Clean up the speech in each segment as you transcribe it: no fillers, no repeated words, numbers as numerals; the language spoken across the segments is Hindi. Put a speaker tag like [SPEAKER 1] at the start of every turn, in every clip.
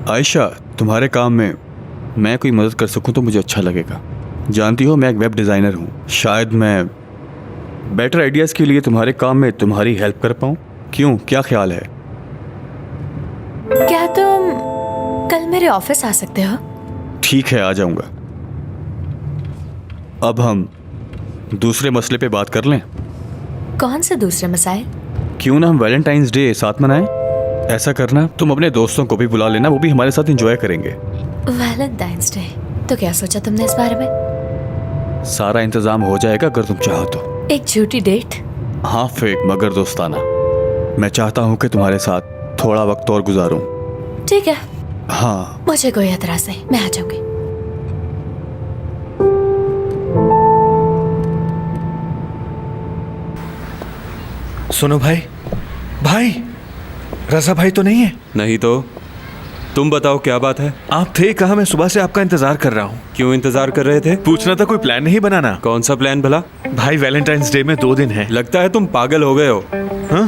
[SPEAKER 1] आयशा, तुम्हारे काम में मैं कोई मदद कर सकूं तो मुझे अच्छा लगेगा। जानती हो मैं एक वेब डिज़ाइनर हूं। शायद मैं बेटर आइडियाज़ के लिए तुम्हारे काम में तुम्हारी हेल्प कर पाऊं। क्यों, क्या ख्याल है?
[SPEAKER 2] क्या तुम कल मेरे ऑफिस आ सकते हो?
[SPEAKER 1] ठीक है, आ जाऊंगा। अब हम दूसरे मसले पे बात कर लें।
[SPEAKER 2] कौन से दूसरे मसाइल?
[SPEAKER 1] क्यों ना हम वैलेंटाइंस डे साथ मनाएं? ऐसा करना, तुम अपने दोस्तों को भी बुला लेना, वो भी हमारे साथ एंजॉय करेंगे।
[SPEAKER 2] Valentine's day? तो क्या सोचा तुमने इस बारे में?
[SPEAKER 1] सारा इंतजाम हो जाएगा अगर तुम चाहो तो।
[SPEAKER 2] एक झूठी डेट?
[SPEAKER 1] हाँ, फेक मगर दोस्ताना। मैं चाहता हूँ कि तुम्हारे साथ थोड़ा वक्त और गुजारूं।
[SPEAKER 2] ठीक है।
[SPEAKER 1] हाँ,
[SPEAKER 2] मुझे कोई एतराज नहीं, मैं आ जाऊंगी।
[SPEAKER 3] सुनो भाई, भाई रजा भाई तो नहीं है?
[SPEAKER 4] नहीं तो तुम बताओ क्या बात है?
[SPEAKER 3] आप थे कहाँ? मैं सुबह से आपका इंतजार कर रहा हूँ।
[SPEAKER 4] क्यों इंतजार कर रहे थे?
[SPEAKER 3] पूछना था कोई प्लान नहीं बनाना?
[SPEAKER 4] कौन सा प्लान भला?
[SPEAKER 3] भाई वैलेंटाइंस डे में 2 दिन है।
[SPEAKER 4] लगता है तुम पागल हो गए हो।
[SPEAKER 3] हाँ?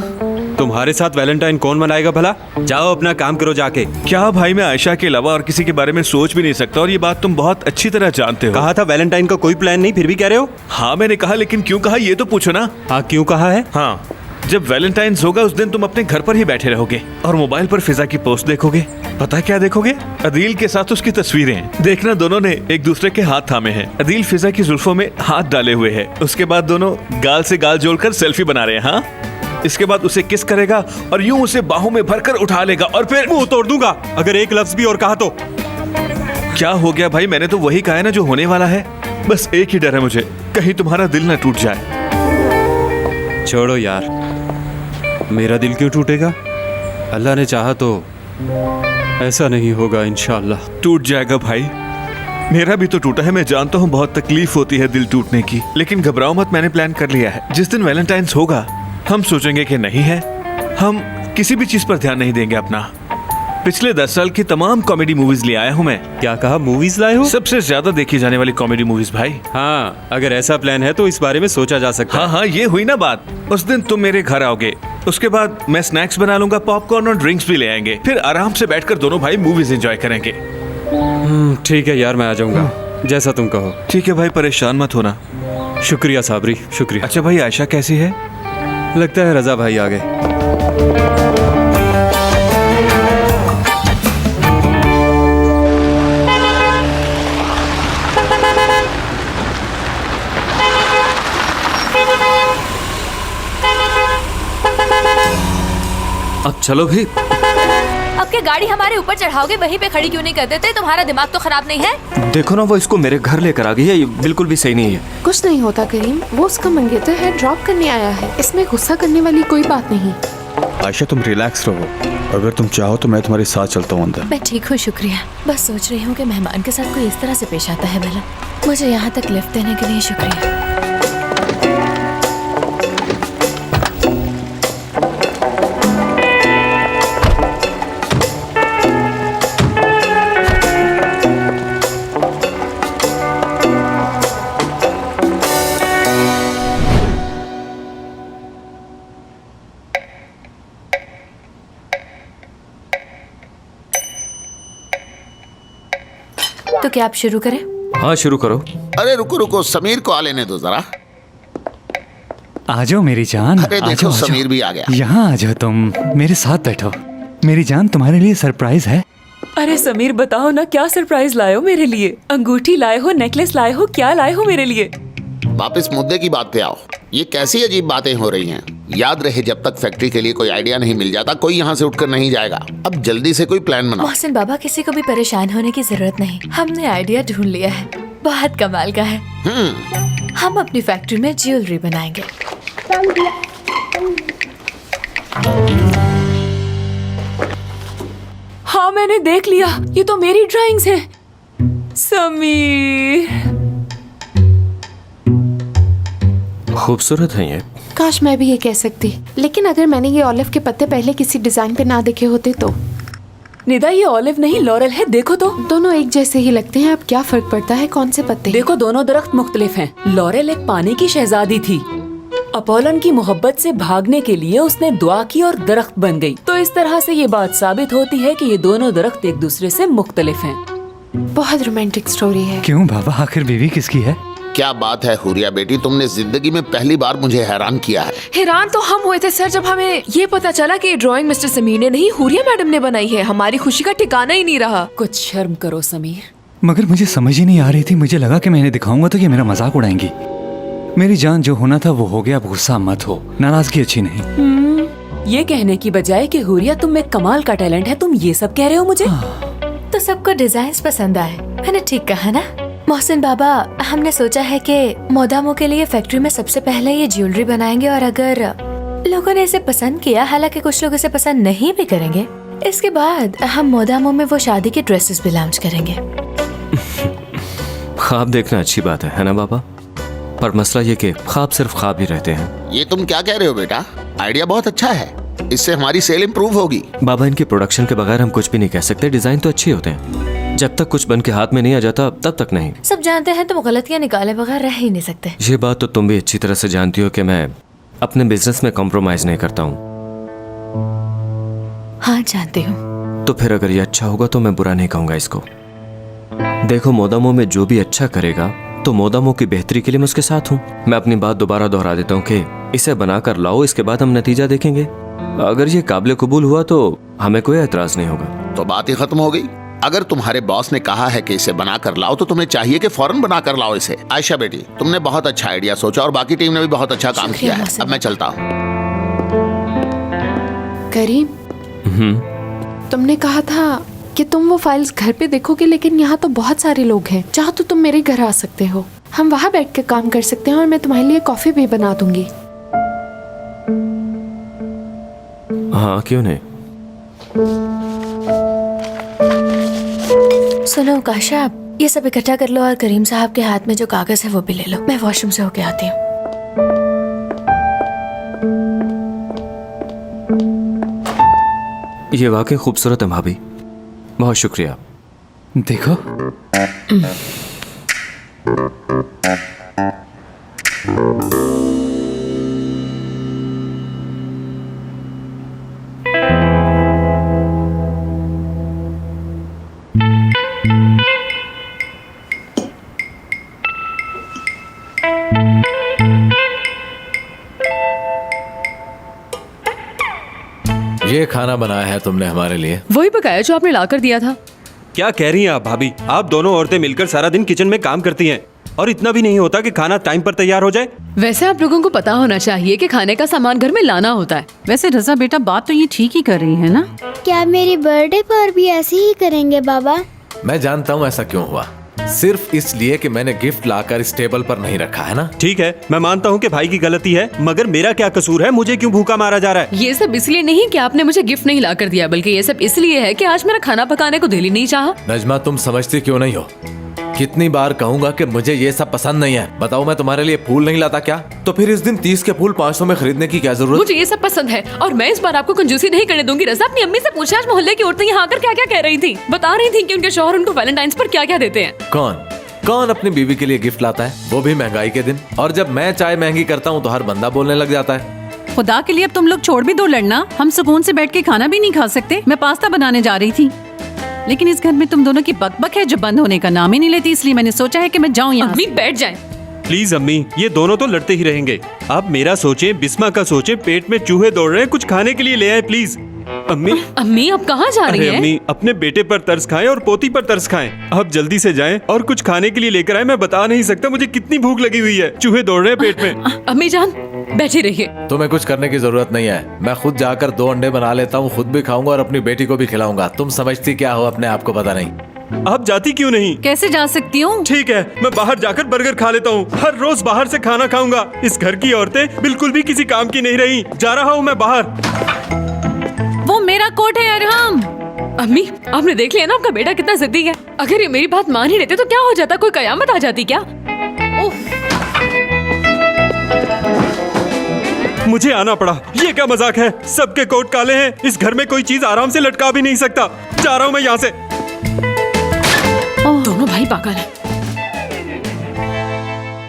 [SPEAKER 4] तुम्हारे साथ वैलेंटाइन कौन मनाएगा भला? जाओ अपना काम करो जाके।
[SPEAKER 3] क्या भाई, मैं आयशा के अलावा और किसी के बारे में सोच भी नहीं सकता, और ये बात तुम बहुत अच्छी तरह जानते हो।
[SPEAKER 4] कहा था वैलेंटाइन का कोई प्लान नहीं, फिर भी कह रहे हो?
[SPEAKER 3] हाँ मैंने कहा, लेकिन क्यों कहा ये तो पूछो ना।
[SPEAKER 4] हाँ, क्यों कहा है?
[SPEAKER 3] हाँ, जब वैलेंटाइंस होगा उस दिन तुम अपने घर पर ही बैठे रहोगे और मोबाइल पर फिजा की पोस्ट देखोगे। पता क्या देखोगे? अदील के साथ उसकी तस्वीरें। देखना, दोनों ने एक दूसरे के हाथ थामे हैं। अदील फिजा की जुल्फों में हाथ डाले हुए है। उसके बाद दोनों गाल से गाल जोड़कर सेल्फी बना रहे हैं। हाँ, इसके बाद उसे किस करेगा और यूं उसे बाहों में भरकर उठा लेगा और फिर
[SPEAKER 4] मुंह तोड़ दूंगा अगर एक लफ्ज भी और कहा तो।
[SPEAKER 3] क्या हो गया भाई? मैंने तो वही कहा है ना जो होने वाला है। बस एक ही डर है मुझे, कहीं तुम्हारा दिल ना टूट जाए।
[SPEAKER 4] छोड़ो यार, मेरा दिल क्यों टूटेगा? अल्लाह ने चाहा तो ऐसा नहीं होगा इंशाअल्लाह।
[SPEAKER 3] टूट जाएगा भाई, मेरा भी तो टूटा है। मैं जानता हूँ बहुत तकलीफ होती है दिल टूटने की, लेकिन घबराओ मत, मैंने प्लान कर लिया है। जिस दिन वैलेंटाइंस होगा हम सोचेंगे कि नहीं है, हम किसी भी चीज पर ध्यान नहीं देंगे अपना। पिछले 10 साल की तमाम कॉमेडी मूवीज ले आया हूँ मैं।
[SPEAKER 4] क्या कहा? मूवीज लाए हो?
[SPEAKER 3] सबसे ज्यादा देखी जाने वाली कॉमेडी मूवीज भाई।
[SPEAKER 4] हाँ, अगर ऐसा प्लान है तो इस बारे में सोचा जा सकता है।
[SPEAKER 3] हाँ हाँ, ये हुई ना बात। उस दिन तुम मेरे घर आओगे, उसके बाद मैं स्नैक्स बना लूंगा, पॉपकॉर्न और ड्रिंक्स भी ले आएंगे, फिर आराम से बैठकर दोनों भाई मूवीज एंजॉय करेंगे।
[SPEAKER 4] ठीक है यार, मैं आ जाऊंगा जैसा तुम कहो।
[SPEAKER 3] ठीक है भाई, परेशान मत होना।
[SPEAKER 4] शुक्रिया साबरी, शुक्रिया।
[SPEAKER 3] अच्छा भाई, आयशा कैसी है?
[SPEAKER 4] लगता है रजा भाई आ गए।
[SPEAKER 5] अब चलो भी।
[SPEAKER 2] अब क्या गाड़ी हमारे ऊपर चढ़ाओगे? वहीं पे खड़ी क्यों नहीं कर देते? तुम्हारा दिमाग तो खराब नहीं है?
[SPEAKER 5] देखो ना, वो इसको मेरे घर लेकर आ गई है, ये बिल्कुल भी सही नहीं है।
[SPEAKER 6] कुछ नहीं होता करीम, वो उसका मंगेतर है, ड्रॉप करने आया है, इसमें गुस्सा करने वाली कोई बात नहीं।
[SPEAKER 1] आयशा तुम रिलैक्स रहो, अगर तुम चाहो तो मैं तुम्हारे साथ चलता हूँ अंदर।
[SPEAKER 2] मैं ठीक हूँ, शुक्रिया। बस सोच रही हूँ कि मेहमान के साथ कोई इस तरह से पेश आता है भला। मुझे यहाँ तक लिफ्ट देने के लिए शुक्रिया। तो क्या आप शुरू करें?
[SPEAKER 5] हाँ शुरू करो।
[SPEAKER 7] अरे रुको रुको, समीर को आ लेने दो जरा।
[SPEAKER 8] आ जाओ मेरी जान।
[SPEAKER 7] अरे
[SPEAKER 8] आ
[SPEAKER 7] देखो,
[SPEAKER 8] जाओ, आ जाओ।
[SPEAKER 7] समीर भी आ गया।
[SPEAKER 8] यहाँ आ जाओ, तुम मेरे साथ बैठो। मेरी जान, तुम्हारे लिए सरप्राइज है।
[SPEAKER 9] अरे समीर, बताओ ना, क्या सरप्राइज लाए हो मेरे लिए? अंगूठी लाए हो, नेकलेस लाए हो, क्या लाए हो मेरे लिए?
[SPEAKER 7] वापस मुद्दे की बात पे आओ। ये कैसी अजीब बातें हो रही हैं? याद रहे, जब तक फैक्ट्री के लिए कोई आइडिया नहीं मिल जाता कोई यहाँ से उठकर नहीं जाएगा। अब जल्दी से कोई प्लान बनाओ।
[SPEAKER 2] मोहसिन बाबा, किसी को भी परेशान होने की जरूरत नहीं। हमने आइडिया ढूंढ लिया है, बहुत कमाल का है। हम अपनी फैक्ट्री में ज्वेलरी बनाएंगे।
[SPEAKER 9] हाँ मैंने देख लिया, ये तो मेरी ड्राइंग्स हैं। समीर,
[SPEAKER 5] खूबसूरत है ये।
[SPEAKER 6] काश मैं भी ये कह सकती, लेकिन अगर मैंने ये ऑलिव के पत्ते पहले किसी डिजाइन पे ना देखे होते तो।
[SPEAKER 9] निदा, ये ऑलिव नहीं लॉरेल है, देखो तो।
[SPEAKER 6] दोनों एक जैसे ही लगते हैं, अब क्या फर्क पड़ता है कौन से पत्ते?
[SPEAKER 9] देखो, दोनों दरख्त मुख्तलिफ हैं। लॉरेल एक पानी की शहजादी थी अपोलन की मोहब्बत से भागने के लिए उसने दुआ की और दरख्त बन गई। तो इस तरह से ये बात साबित होती है कि ये दोनों दरख्त एक दूसरे से मुख्तलिफ हैं।
[SPEAKER 6] बहुत रोमांटिक स्टोरी है।
[SPEAKER 8] क्यों बाबा, आखिर बीवी किसकी है?
[SPEAKER 7] क्या बात है हुरिया बेटी, तुमने जिंदगी में पहली बार मुझे हैरान किया है।
[SPEAKER 10] हैरान तो हम हुए थे सर जब हमें ये पता चला कि ये ड्राइंग मिस्टर समीर ने नहीं हुरिया मैडम ने बनाई है। हमारी खुशी का ठिकाना ही नहीं रहा।
[SPEAKER 9] कुछ शर्म करो समीर।
[SPEAKER 8] मगर मुझे समझ ही नहीं आ रही थी। मुझे लगा कि मैं इन्हें दिखाऊंगा तो ये मेरा मजाक उड़ाएंगी। मेरी जान, जो होना था वो हो गया। अब गुस्सा मत हो, नाराजगी अच्छी नहीं।
[SPEAKER 9] ये कहने की बजाय कि हुरिया तुम में कमाल का टैलेंट है, तुम ये सब कह रहे हो मुझे?
[SPEAKER 2] तो सबको डिजाइन पसंद आए, मैंने ठीक कहा ना? मोहसिन बाबा, हमने सोचा है कि मोदामो के लिए फैक्ट्री में सबसे पहले ये ज्वेलरी बनाएंगे और अगर लोगों ने इसे पसंद किया, हालांकि कुछ लोग इसे पसंद नहीं भी करेंगे, इसके बाद हम मोदामो में वो शादी के ड्रेसेस भी लॉन्च करेंगे।
[SPEAKER 5] ख्वाब देखना अच्छी बात है ना बाबा? पर मसला ये कि ख्वाब सिर्फ ख्वाब ही रहते हैं।
[SPEAKER 7] ये तुम क्या कह रहे हो बेटा? आइडिया बहुत अच्छा है, इससे हमारी सेल इम्प्रूव होगी।
[SPEAKER 5] बाबा, इनके प्रोडक्शन के बगैर हम कुछ भी नहीं कह सकते। डिजाइन तो अच्छे होते हैं, जब तक कुछ बन के हाथ में नहीं आ जाता तब तक नहीं।
[SPEAKER 2] सब जानते हैं तुम गलतियाँ निकाले बगैर रह ही नहीं सकते।
[SPEAKER 5] ये बात तो तुम भी अच्छी तरह से जानती हो कि मैं अपने बिजनेस में कॉम्प्रोमाइज नहीं करता हूँ।
[SPEAKER 2] हाँ जानती हूँ।
[SPEAKER 5] तो फिर अगर ये अच्छा होगा तो मैं बुरा नहीं कहूँगा इसको। देखो, मोदामो में जो भी अच्छा करेगा तो मोदामो की बेहतरी के लिए मैं उसके साथ हूँ। मैं अपनी बात दोबारा दोहरा देता हूँ कि इसे बनाकर लाओ, इसके बाद हम नतीजा देखेंगे। अगर ये काबिल कबूल हुआ तो हमें कोई एतराज नहीं होगा।
[SPEAKER 7] तो बात ही खत्म हो गई। अगर तुम्हारे बॉस ने कहा है कि इसे बना कर लाओ तो तुम्हें चाहिए कि फौरन बना कर लाओ इसे। आयशा बेटी, तुमने बहुत अच्छा आइडिया सोचा और बाकी टीम ने भी बहुत अच्छा काम किया है। अब मैं चलता हूँ।
[SPEAKER 6] करीम, तुमने कहा था कि तुम वो फाइल्स घर पे देखोगे, लेकिन यहाँ तो बहुत सारे लोग हैं। चाहो तो तुम मेरे घर आ सकते हो, हम वहाँ बैठ के काम कर सकते हैं और मैं तुम्हारे लिए कॉफी भी बना दूंगी।
[SPEAKER 5] हाँ, क्यों नहीं।
[SPEAKER 2] सुनो काशा, ये सब इकट्ठा कर लो और करीम साहब के हाथ में जो कागज है वो भी ले लो। मैं वॉशरूम से होके आती हूँ।
[SPEAKER 5] ये वाकई खूबसूरत है भाभी, बहुत शुक्रिया।
[SPEAKER 8] देखो,
[SPEAKER 11] ये खाना बनाया है तुमने हमारे लिए?
[SPEAKER 9] वही पकाया जो आपने लाकर दिया था।
[SPEAKER 4] क्या कह रही हैं आप भाभी? आप दोनों औरतें मिलकर सारा दिन किचन में काम करती हैं और इतना भी नहीं होता कि खाना टाइम पर तैयार हो जाए?
[SPEAKER 9] वैसे आप लोगों को पता होना चाहिए कि खाने का सामान घर में लाना होता है।
[SPEAKER 12] वैसे रजा बेटा, बात तो ये ठीक ही कर रही है ना?
[SPEAKER 13] क्या मेरी बर्थडे पर भी ऐसे ही करेंगे बाबा?
[SPEAKER 11] मैं जानता हूँ ऐसा क्यों हुआ, सिर्फ इसलिए कि मैंने गिफ्ट लाकर इस टेबल पर नहीं रखा है ना।
[SPEAKER 4] ठीक है, मैं मानता हूँ कि भाई की गलती है, मगर मेरा क्या कसूर है? मुझे क्यों भूखा मारा जा रहा है?
[SPEAKER 9] ये सब इसलिए नहीं कि आपने मुझे गिफ्ट नहीं लाकर दिया, बल्कि ये सब इसलिए है कि आज मेरा खाना पकाने को दिल ही नहीं चाहा।
[SPEAKER 11] नजमा, तुम समझती क्यों नहीं हो? कितनी बार कहूंगा कि मुझे ये सब पसंद नहीं है। बताओ, मैं तुम्हारे लिए फूल नहीं लाता क्या? तो फिर इस दिन 30 के फूल 500 में खरीदने की क्या जरूरत?
[SPEAKER 9] मुझे ये सब पसंद है और मैं इस बार आपको कंजूसी नहीं करने दूंगी। रजा, अपनी अम्मी से पूछा आज मोहल्ले की औरतें यहाँ आकर क्या क्या कह रही थी। बता रही थी कि उनके शौहर उनको वैलेंटाइंस पर क्या क्या देते हैं।
[SPEAKER 11] कौन अपनी बीवी के लिए गिफ्ट लाता है, वो भी महंगाई के दिन? और जब मैं चाय महंगी करता हूँ तो हर बंदा बोलने लग जाता है।
[SPEAKER 12] खुदा के लिए अब तुम लोग छोड़ भी दो लड़ना। हम सुकून से बैठ के खाना भी नहीं खा सकते। मैं पास्ता बनाने जा रही थी, लेकिन इस घर में तुम दोनों की बकबक है जो बंद होने का नाम ही नहीं लेती, इसलिए मैंने सोचा है कि मैं जाऊँ यहाँ।
[SPEAKER 9] अम्मी बैठ जाएं।
[SPEAKER 4] प्लीज अम्मी, ये दोनों तो लड़ते ही रहेंगे। आप मेरा सोचें, बिस्मा का सोचें। पेट में चूहे दौड़ रहे हैं, कुछ खाने के लिए ले आए प्लीज।
[SPEAKER 9] अम्मी अब कहाँ जा रही हैं?
[SPEAKER 4] अम्मी, अपने बेटे पर तरस खाएं और पोती पर तरस खाएं। आप जल्दी से जाएं और कुछ खाने के लिए लेकर आए। मैं बता नहीं सकता मुझे कितनी भूख लगी हुई है। चूहे दौड़ रहे हैं पेट में।
[SPEAKER 9] अम्मी जान, बैठी रहिए।
[SPEAKER 11] तुम्हें कुछ करने की जरूरत नहीं है। मैं खुद जाकर 2 अंडे बना लेता हूँ, खुद भी खाऊंगा और अपनी बेटी को भी खिलाऊंगा। तुम समझती क्या हो अपने आप को पता नहीं।
[SPEAKER 4] आप जाती क्यों नहीं?
[SPEAKER 12] कैसे जा सकती हूँ?
[SPEAKER 4] ठीक है, मैं बाहर जाकर बर्गर खा लेता हूँ। हर रोज बाहर से खाना खाऊंगा। इस घर की औरतें बिल्कुल भी किसी काम की नहीं रही। जा रहा हूँ मैं बाहर।
[SPEAKER 12] वो मेरा कोट है अरहम।
[SPEAKER 9] अम्मी, आपने देख लिया ना आपका बेटा कितना जिद्दी है। अगर ये मेरी बात मान ही लेते तो क्या हो जाता? कोई कयामत आ जाती क्या?
[SPEAKER 4] मुझे आना पड़ा। ये क्या मजाक है? सबके कोट काले हैं। इस घर में कोई चीज आराम से लटका भी नहीं सकता। जा रहा हूँ मैं यहाँ से।
[SPEAKER 9] दोनों भाई पागल हैं।